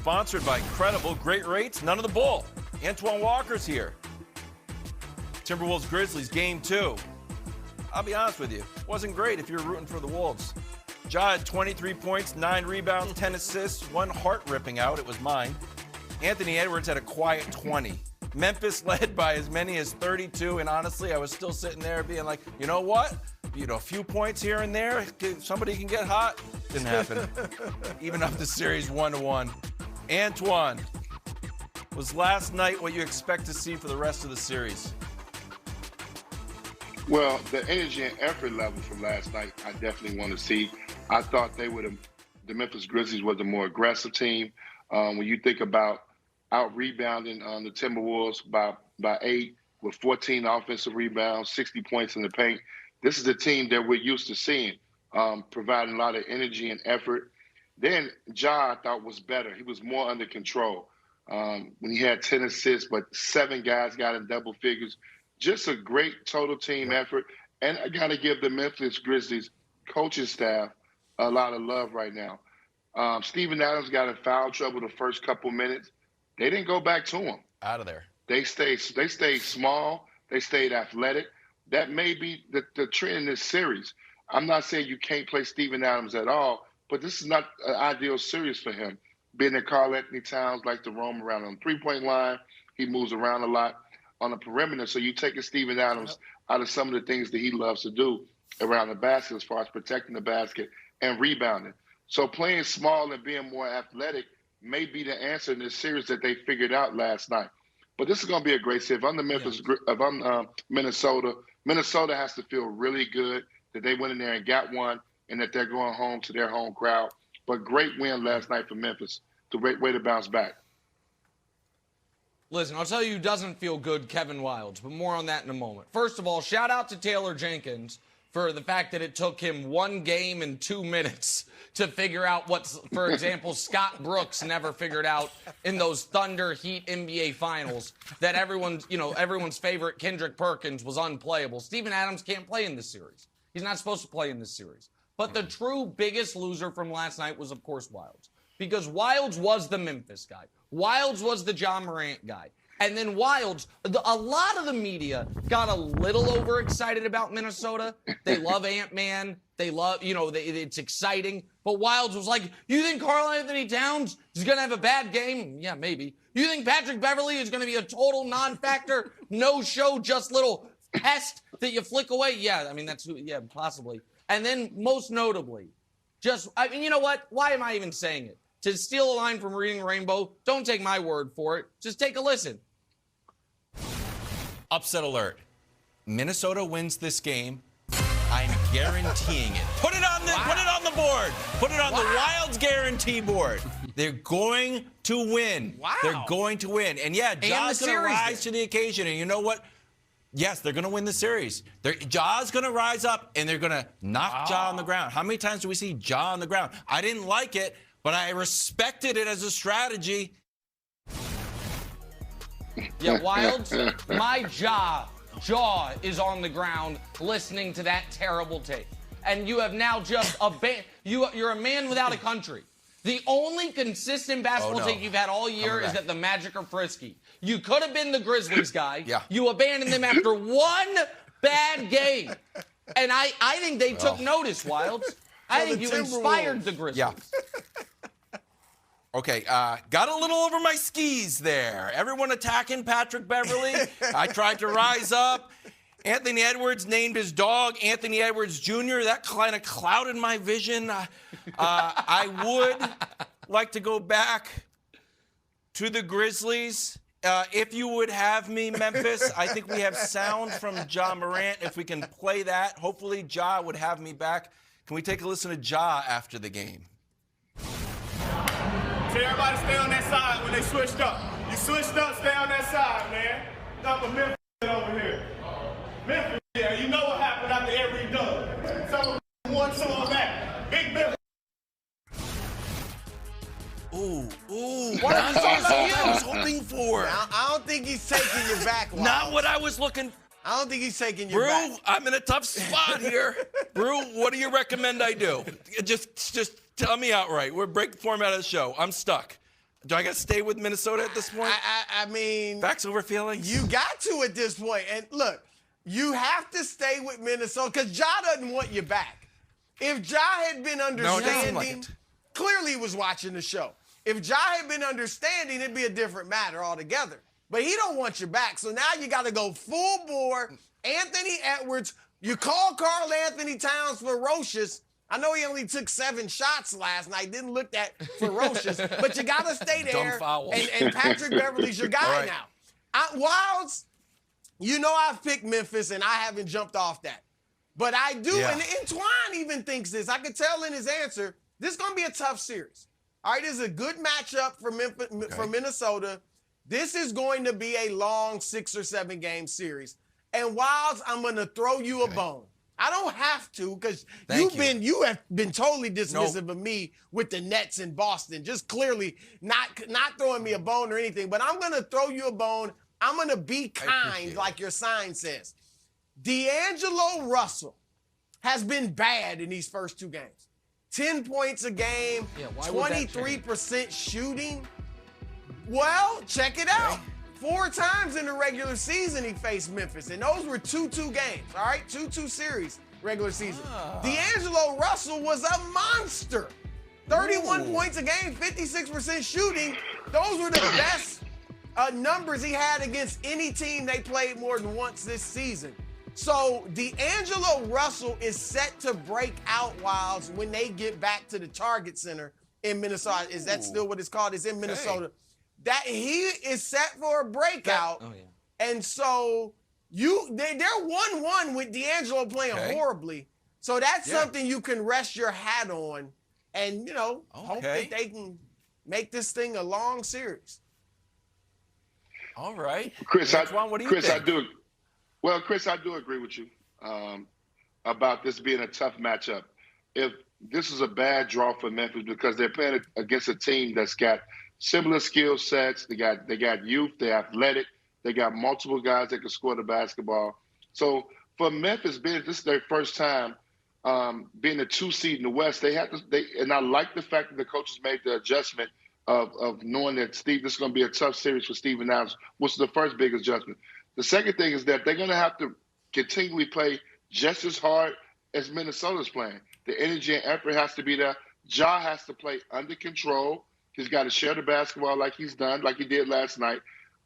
sponsored by Credible. Great rates, none of the bull. Antoine Walker's here. Timberwolves Grizzlies, game 2. I'll be honest with you, wasn't great if you're rooting for the Wolves. Ja had 23 points, 9 rebounds, 10 assists, 1 heart-ripping out. It was mine. Anthony Edwards had a quiet 20. Memphis led by as many as 32, and honestly, I was still sitting there being like, you know what? A few points here and there, somebody can get hot. Didn't happen. Even up the series 1-1. Antoine, was last night what you expect to see for the rest of the series? Well, the energy and effort level from last night, I definitely want to see. I thought the Memphis Grizzlies was a more aggressive team. When you think about out-rebounding the Timberwolves by 8 with 14 offensive rebounds, 60 points in the paint, this is a team that we're used to seeing, providing a lot of energy and effort. Then Ja, I thought, was better. He was more under control. When he had 10 assists, but 7 guys got in double figures. Just a great total team effort. And I got to give the Memphis Grizzlies coaching staff a lot of love right now. Steven Adams got in foul trouble the first couple minutes. They didn't go back to him. Out of there. They stayed small. They stayed athletic. That may be the trend in this series. I'm not saying you can't play Steven Adams at all, but this is not an ideal series for him. Being that Karl Anthony Towns likes to roam around on the three-point line. He moves around a lot on the perimeter. So you're taking Steven Adams out of some of the things that he loves to do around the basket as far as protecting the basket and rebounding. So playing small and being more athletic may be the answer in this series that they figured out last night. But this is going to be a great series. If I'm Minnesota, Minnesota has to feel really good that they went in there and got one and that they're going home to their home crowd. But great win last night for Memphis. It's a great way to bounce back. Listen, I'll tell you who doesn't feel good, Kevin Wildes, but more on that in a moment. First of all, shout out to Taylor Jenkins for the fact that it took him 1 game and 2 minutes to figure out what, for example, Scott Brooks never figured out in those Thunder Heat NBA finals, that everyone's favorite Kendrick Perkins was unplayable. Steven Adams can't play in this series. He's not supposed to play in this series. But the true biggest loser from last night was, of course, Wildes. Because Wildes was the Memphis guy. Wildes was the Ja Morant guy. And then Wildes, a lot of the media got a little overexcited about Minnesota. They love Ant-Man. They love, it's exciting. But Wildes was like, you think Karl Anthony Towns is going to have a bad game? Yeah, maybe. You think Patrick Beverley is going to be a total non-factor, no-show, just little pest that you flick away? Yeah, I mean, possibly. And then most notably, you know what? Why am I even saying it? To steal a line from Reading Rainbow, don't take my word for it. Just take a listen. Upset alert. Minnesota wins this game. I'm guaranteeing it. Put it on the board. Put it on the Wildes guarantee board. They're going to win. Wow. They're going to win. And yeah, Ja's going to rise to the occasion. And you know what? Yes, they're going to win the series. Ja's going to rise up, and they're going to knock Ja on the ground. How many times do we see Ja on the ground? I didn't like it, but I respected it as a strategy. Yeah, Wildes, my jaw is on the ground listening to that terrible tape. And you have now just you're a man without a country. The only consistent basketball take you've had all year is that the Magic are frisky. You could have been the Grizzlies guy. Yeah. You abandoned them after 1 bad game. And I think they took notice, Wildes. I think you inspired the Grizzlies. Yeah. Okay, got a little over my skis there. Everyone attacking Patrick Beverley. I tried to rise up. Anthony Edwards named his dog Anthony Edwards Jr. That kind of clouded my vision. I would like to go back to the Grizzlies. If you would have me, Memphis, I think we have sound from Ja Morant. If we can play that, hopefully Ja would have me back. Can we take a listen to Ja after the game? Tell everybody stay on that side when they switched up. You switched up, stay on that side, man. Stop a Memphis over here. Memphis, yeah, you know what happened after every dunk. So 1-2 on that. Big Memphis. Ooh. What I was hoping for. I don't think he's taking your back. Not what I was looking for. I don't think he's taking your back. Brew, I'm in a tough spot here. Brew, what do you recommend I do? Just tell me outright. We're breaking the format of the show. I'm stuck. Do I got to stay with Minnesota at this point? I mean, Facts over feelings? you got to at this point. And look, you have to stay with Minnesota because Ja doesn't want you back. If Ja had been understanding, like it. clearly he was watching the show. If Ja had been understanding, it'd be a different matter altogether. But he don't want you back. So now you got to go full bore. Anthony Edwards, you call Karl Anthony Towns ferocious. I know he only took 7 shots last night. Didn't look that ferocious. But you got to stay there. Dumb foul. And Patrick Beverly's your guy right. now. Wilds, you know I've picked Memphis, and I haven't jumped off that. But I do, Yeah. and Antoine even thinks this. I could tell in his answer, this is going to be a tough series. All right, this is a good matchup for Memphis, for Minnesota. This is going to be a long 6 or 7 game series. And Wilds, I'm going to throw you a bone. I don't have to because you have been totally dismissive of me with the Nets in Boston. Just clearly not throwing me a bone or anything. But I'm going to throw you a bone. I'm going to be kind like your sign says. D'Angelo Russell has been bad in these first 2 games. 10 points a game, 23% shooting. Well, check it out. 4 times in the regular season he faced Memphis, and those were 2-2 games, all right? 2-2 series regular season. D'Angelo Russell was a monster. 31 points a game, 56% shooting. Those were the best numbers he had against any team they played more than once this season. So D'Angelo Russell is set to break out, Wilds, when they get back to the Target Center in Minnesota. Is that still what it's called? It's in Minnesota. That he is set for a breakout. And so they're 1-1 with D'Angelo playing horribly. So that's something you can rest your hat on and, hope that they can make this thing a long series. All right. Chris, Antoine, what do you think? Chris, I do agree with you about this being a tough matchup. If this is a bad draw for Memphis because they're playing against a team that's got similar skill sets. They got youth. They're athletic. They got multiple guys that can score the basketball. So for Memphis, this is their first time being a 2 seed in the West. And I like the fact that the coaches made the adjustment of knowing that this is going to be a tough series for Steven Adams, which is the first big adjustment. The second thing is that they're going to have to continually play just as hard as Minnesota's playing. The energy and effort has to be there. Ja has to play under control. He's got to share the basketball like he's done, like he did last night.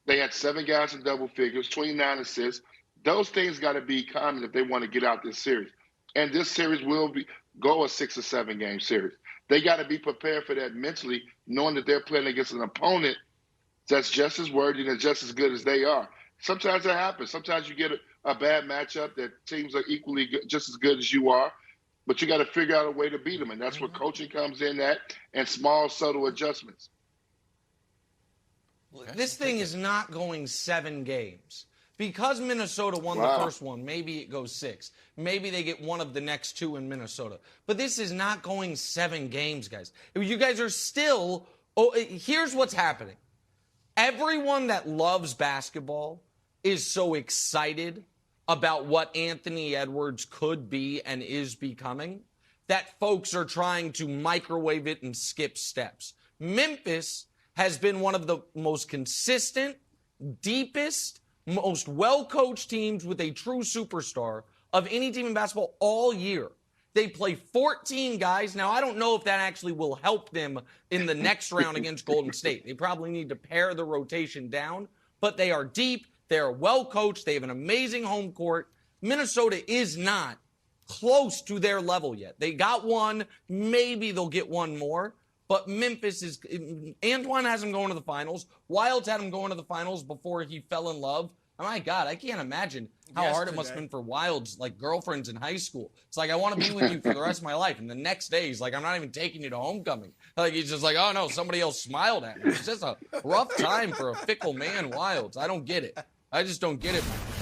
They had 7 guys in double figures, 29 assists. Those things got to be common if they want to get out this series. And this series will go a 6 or 7 game series. They got to be prepared for that mentally, knowing that they're playing against an opponent that's just as worthy and just as good as they are. Sometimes that happens. Sometimes you get a bad matchup that teams are equally good, just as good as you are. But you got to figure out a way to beat them, and that's where coaching comes in at and small, subtle adjustments. This thing is not going 7 games. Because Minnesota won the first one, maybe it goes 6. Maybe they get one of the next 2 in Minnesota. But this is not going 7 games, guys. You guys are still here's what's happening. Everyone that loves basketball is so excited about what Anthony Edwards could be and is becoming that folks are trying to microwave it and skip steps. Memphis has been one of the most consistent, deepest, most well-coached teams with a true superstar of any team in basketball all year. They play 14 guys. Now, I don't know if that actually will help them in the next round against Golden State. They probably need to pare the rotation down, but they are deep. They are well-coached. They have an amazing home court. Minnesota is not close to their level yet. They got one. Maybe they'll get one more. But Memphis is – Antoine has them going to the finals. Wilds had him going to the finals before he fell in love. Oh, my God, I can't imagine how hard it must have been for Wilds, like girlfriends in high school. It's like, I want to be with you for the rest of my life. And the next day, he's like, I'm not even taking you to homecoming. Like, he's just like, oh, no, somebody else smiled at me. It's just a rough time for a fickle man, Wilds. I don't get it. I just don't get it.